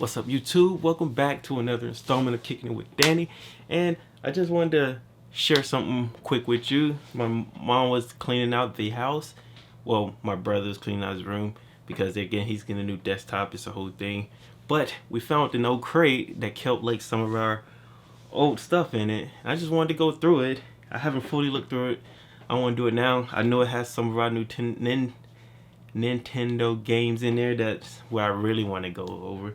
What's up, YouTube? Welcome back to another installment of Kicking It with Danny. And I just wanted to share something quick with you. My mom was cleaning out the house. Well, my brother was cleaning out his room because again he's getting a new desktop. It's a whole thing. But we found an old crate that kept like some of our old stuff in it. I just wanted to go through it. I haven't fully looked through it. I want to do it now. I know it has some of our new Nintendo games in there. That's where I really want to go over,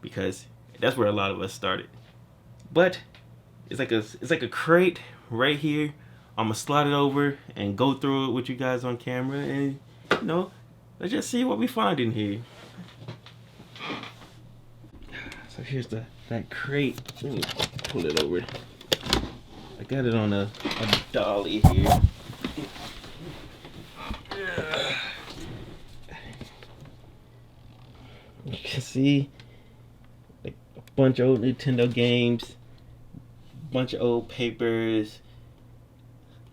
because that's where a lot of us started. But it's like a crate right here. I'm gonna slide it over and go through it with you guys on camera, and let's just see what we find in here. So here's that crate. Let me pull it over. I got it on a dolly here. You can see like a bunch of old Nintendo games, bunch of old papers.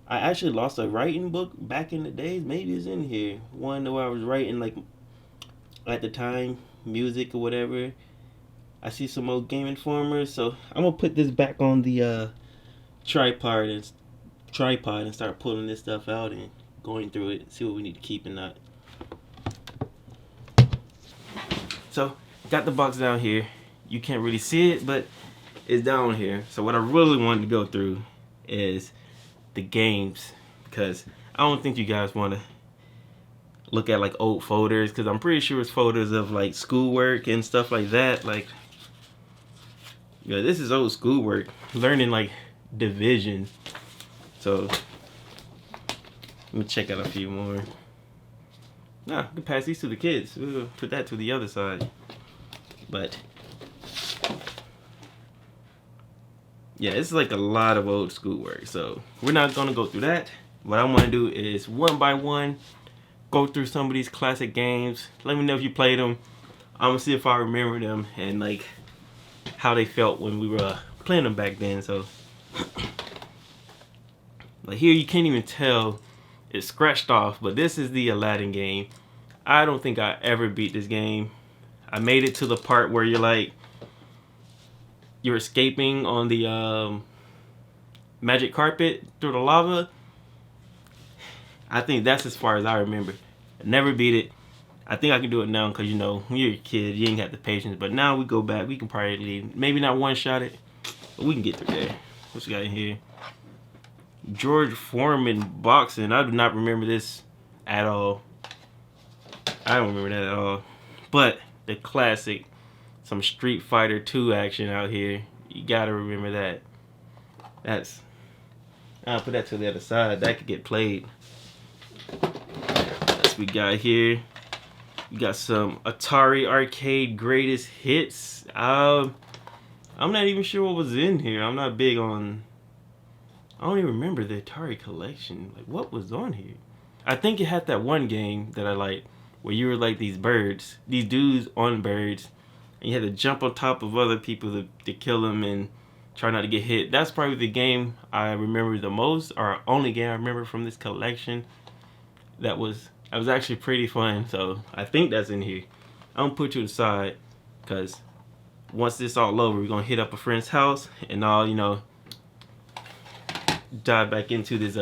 I actually lost a writing book back in the days. Maybe it's in here. One where I was writing like at the time, music or whatever. I see some old Game Informers, so I'm gonna put this back on the tripod and start pulling this stuff out and going through it, see what we need to keep and not. So got the box down here. You can't really see it, but it's down here. So what I really wanted to go through is the games, because I don't think you guys want to look at like old photos, because I'm pretty sure it's photos of like schoolwork and stuff like that. Like, this is old schoolwork, learning like division. So let me check out a few more. Nah, we can pass these to the kids. We'll put that to the other side. But yeah, it's like a lot of old schoolwork, so we're not gonna go through that. What I want to do is one by one go through some of these classic games. Let me know if you played them. I'm gonna see if I remember them and like how they felt when we were playing them back then. So like here, you can't even tell it's scratched off, but this is the Aladdin game. I don't think I ever beat this game. I made it to the part where you're escaping on the magic carpet through the lava. I think that's as far as I remember. I never beat it. I think I can do it now because when you're a kid, you ain't got the patience. But now we go back, we can probably maybe not one shot it, but we can get through there. What you got in here? George Foreman boxing. I do not remember this at all. I don't remember that at all. But the classic, some Street Fighter 2 action out here. You gotta remember that. I'll put that to the other side. That could get played. That's what we got here. You got some Atari Arcade Greatest Hits. I'm not even sure what was in here. I'm not big on. I don't even remember the Atari collection. Like, what was on here? I think it had that one game that I liked, where you were like these dudes on birds, and you had to jump on top of other people to kill them and try not to get hit. That's probably the game I remember the most, or only game I remember from this collection. That was actually pretty fun. So I think that's in here. I'm gonna put you aside, because once this all over, we're gonna hit up a friend's house and all dive back into this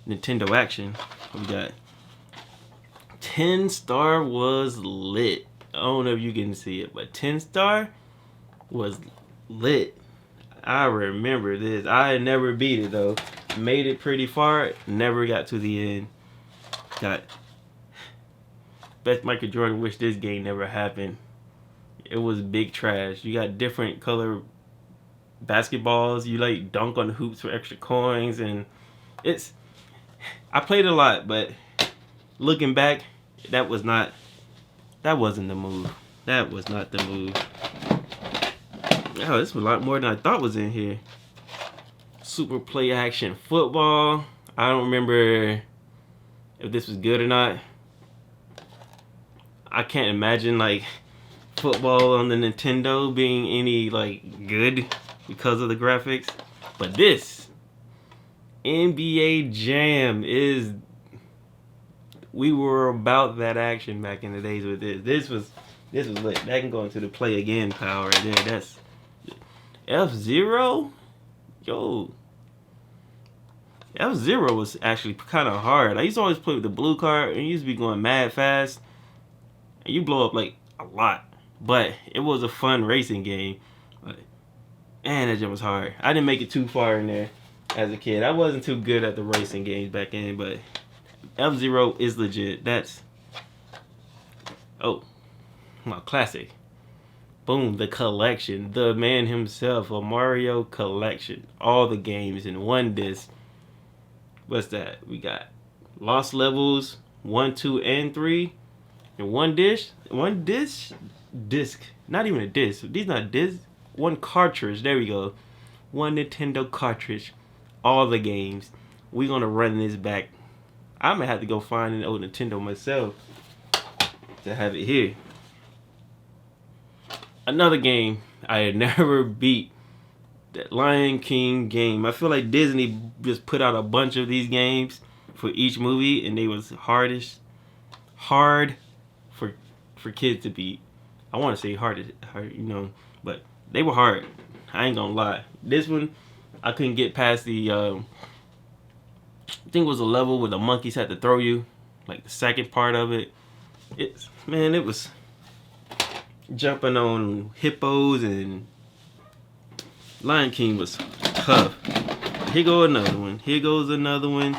Nintendo action. We got 10 Star was lit. I don't know if you can see it, but 10 Star was lit. I remember this. I never beat it though. Made it pretty far, never got to the end. Got best Michael Jordan wish this game never happened. It was big trash. You got different color basketballs. You like dunk on the hoops for extra coins, and I played a lot, but looking back, that wasn't the move. That was not the move. Oh, this was a lot more than I thought was in here. Super Play Action Football. I don't remember if this was good or not. I can't imagine like football on the Nintendo being any like good because of the graphics. But this NBA Jam we were about that action back in the days with this. This was lit. That can go into the play again power right there. That's F-Zero. Yo, F-Zero was actually kind of hard. I used to always play with the blue card, and you used to be going mad fast, and you blow up like a lot. But it was a fun racing game. But man, that jump was hard. I didn't make it too far in there as a kid. I wasn't too good at the racing games back then, but F-Zero is legit. That's my classic. Boom, the collection. The man himself, a Mario collection. All the games in one disc. What's that? We got Lost Levels 1, 2, and 3 in one disc. Disc. Not even a disc. These not discs. One cartridge. There we go. One Nintendo cartridge. All the games. We're gonna run this back. I'm gonna have to go find an old Nintendo myself to have it here. Another game I had never beat, that Lion King game. I feel like Disney just put out a bunch of these games for each movie, and they was hard for kids to beat. I want to say hard, but they were hard. I ain't gonna lie. This one, I couldn't get past the. I think it was a level where the monkeys had to throw you, like the second part of it. It was jumping on hippos, and Lion King was tough. Here goes another one. Here goes another one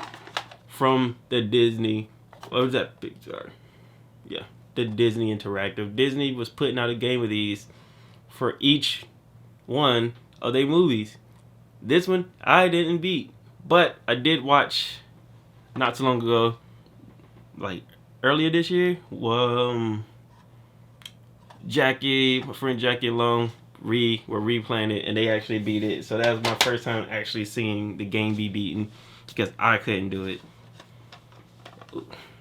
from the Disney. What was that picture? Yeah, the Disney Interactive. Disney was putting out a game of these for each one of their movies. This one I didn't beat, but I did watch not too long ago, like earlier this year. My friend Jackie Long, were replaying it, and they actually beat it. So that was my first time actually seeing the game be beaten, because I couldn't do it.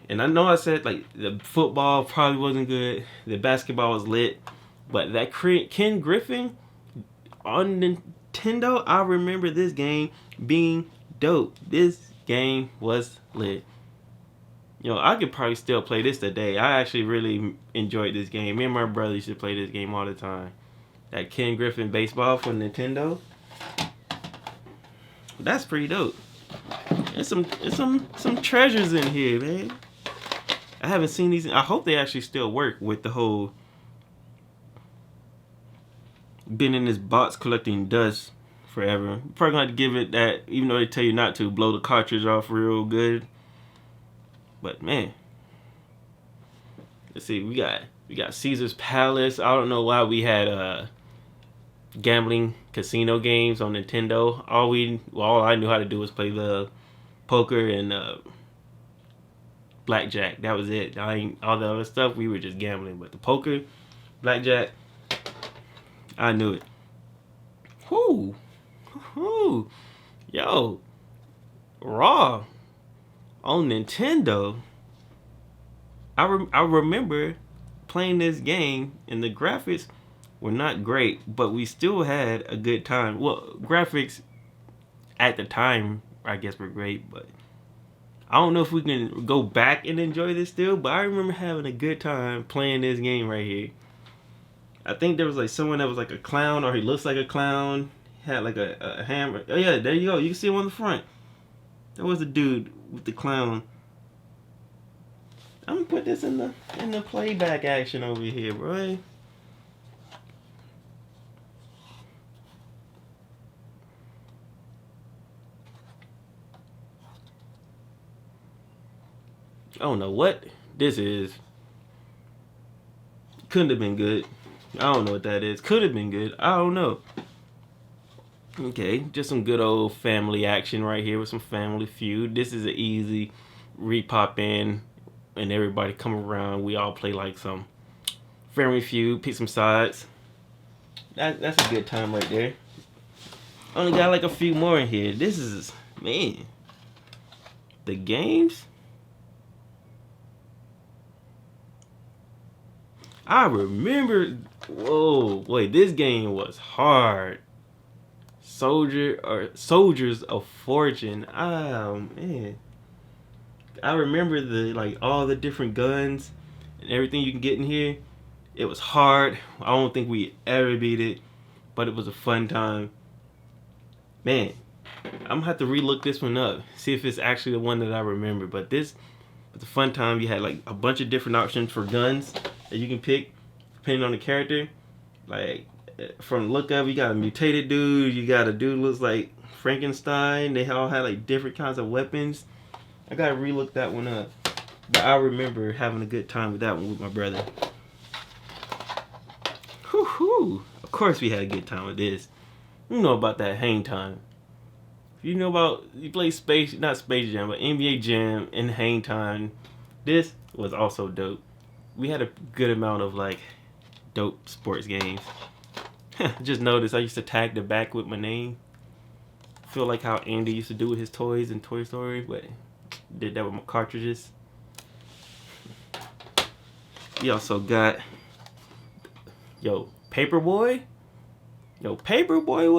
And I know I said like the football probably wasn't good, the basketball was lit, but that Ken Griffin on Nintendo, I remember this game being dope. This game was lit. I could probably still play this today. I actually really enjoyed this game. Me and my brother used to play this game all the time. That Ken Griffin baseball for Nintendo. That's pretty dope. There's some treasures in here, man. I haven't seen these. I hope they actually still work with the whole been in this box collecting dust forever. You're probably gonna have to give it that, even though they tell you not to, blow the cartridge off real good. But man, let's see. We got Caesar's Palace. I don't know why we had gambling casino games on Nintendo. All I knew how to do was play the poker and blackjack. That was it. All the other stuff we were just gambling. But the poker, blackjack, I knew it. Whoo, yo, Raw on Nintendo. I remember playing this game, and the graphics were not great, but we still had a good time. Well, graphics at the time, I guess, were great, but I don't know if we can go back and enjoy this still, but I remember having a good time playing this game right here. I think there was like someone that was like a clown, or he looks like a clown, had like a hammer. Oh yeah, there you go. You can see him on the front. There was a dude with the clown. I'm gonna put this in the playback action over here, bro. I don't know what this is. Couldn't have been good. I don't know what that is. Could have been good. I don't know. Okay, just some good old family action right here with some Family Feud. This is an easy repop in, and everybody come around. We all play like some Family Feud, pick some sides. That's a good time right there. Only got like a few more in here. This is, man, the games. I remember, whoa, wait, this game was hard. Soldiers of Fortune. Oh man, I remember all the different guns and everything you can get in here. It was hard. I don't think we ever beat it, but it was a fun time. Man, I'm gonna have to relook this one up, see if it's actually the one that I remember. But this was a fun time. You had like a bunch of different options for guns that you can pick depending on the character. Like from the look of it, you got a mutated dude, you got a dude who looks like Frankenstein. They all had like different kinds of weapons. I gotta relook that one up. But I remember having a good time with that one with my brother. Whew. Of course we had a good time with this. You know about that hang time. If you know about, you play not Space Jam, but NBA Jam and hang time, this was also dope. We had a good amount of like dope sports games. Just noticed I used to tag the back with my name. Feel like how Andy used to do with his toys in Toy Story, but did that with my cartridges. We also got Paperboy. Paperboy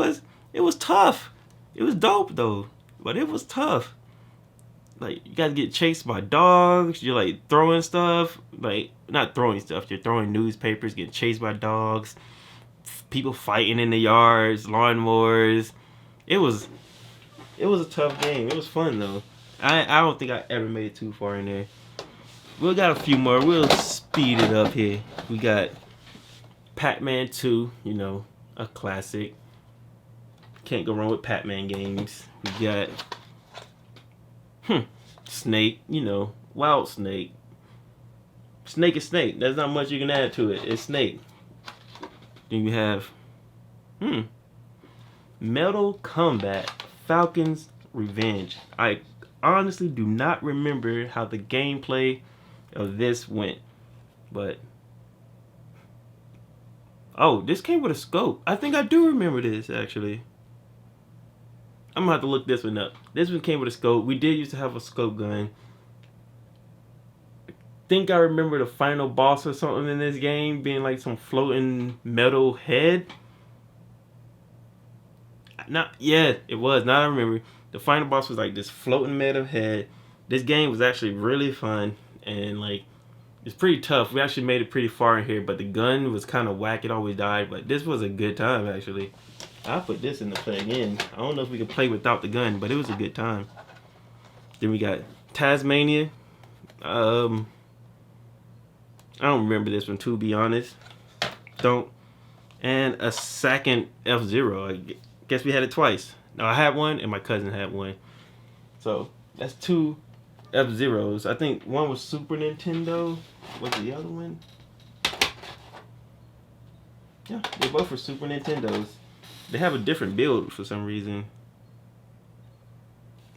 was tough. It was dope though, but it was tough. Like you guys get chased by dogs. You're like throwing stuff, like not throwing stuff. You're throwing newspapers, getting chased by dogs. People fighting in the yards, lawnmowers. It was a tough game. It was fun though. I don't think I ever made it too far in there. We got a few more. We'll speed it up here. We got Pac-Man 2, a classic. Can't go wrong with Pac-Man games. We got Snake, Wild Snake. Snake is Snake. There's not much you can add to it. It's Snake. Then you have Mortal Kombat Falcon's Revenge. I honestly do not remember how the gameplay of this went, but this came with a scope. I think I do remember this actually. I'm gonna have to look this one up. This one came with a scope. We did used to have a scope gun. I think I remember the final boss or something in this game being like some floating metal head. It was. Now I remember. The final boss was like this floating metal head. This game was actually really fun and like it's pretty tough. We actually made it pretty far in here, but the gun was kind of whack. It always died, but this was a good time actually. I'll put this in the play again. I don't know if we can play without the gun, but it was a good time. Then we got Tasmania. I don't remember this one, to be honest. And a second F-Zero. I guess we had it twice. No, I had one and my cousin had one. So that's two F-Zeros. I think one was Super Nintendo. What's the other one? Yeah, they both were Super Nintendos. They have a different build for some reason.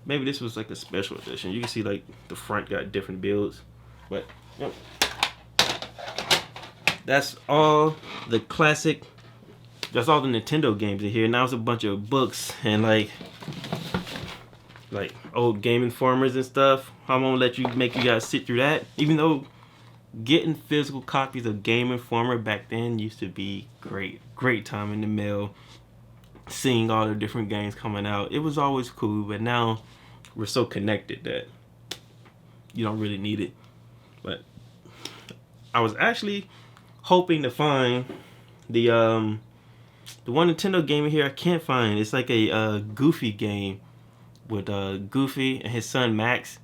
Maybe this was like a special edition. You can see like the front got different builds. But yep. That's all the classic. That's all the Nintendo games in here. Now it's a bunch of books and like old Game Informers and stuff. I'm gonna let you guys sit through that. Even though getting physical copies of Game Informer back then used to be great time in the mail. Seeing all the different games coming out, it was always cool. But now we're so connected that you don't really need it. But I was actually hoping to find the one Nintendo game in here I can't find. It's like a Goofy game with Goofy and his son Max,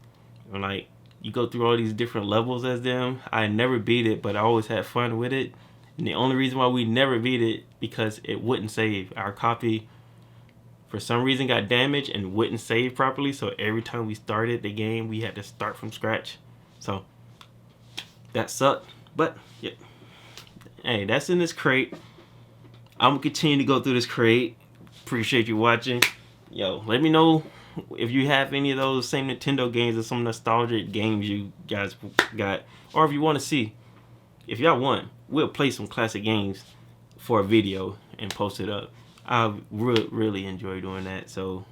and like you go through all these different levels as them. I never beat it, but I always had fun with it. And the only reason why we never beat it because it wouldn't save. Our copy for some reason got damaged and wouldn't save properly, so every time we started the game we had to start from scratch. So that sucked. But yeah, hey, that's in this crate. I'm gonna continue to go through this crate. Appreciate you watching. Yo, let me know if you have any of those same Nintendo games or some nostalgic games you guys got, or if you want to see. If y'all want, we'll play some classic games for a video and post it up. I really enjoy doing that, so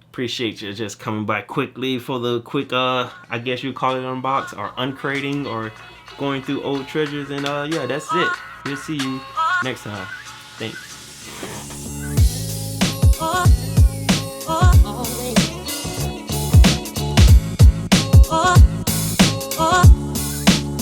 appreciate you just coming by quickly for the quick I guess you call it unbox or uncrating or going through old treasures. And yeah, that's it. We'll see you next time. Thanks.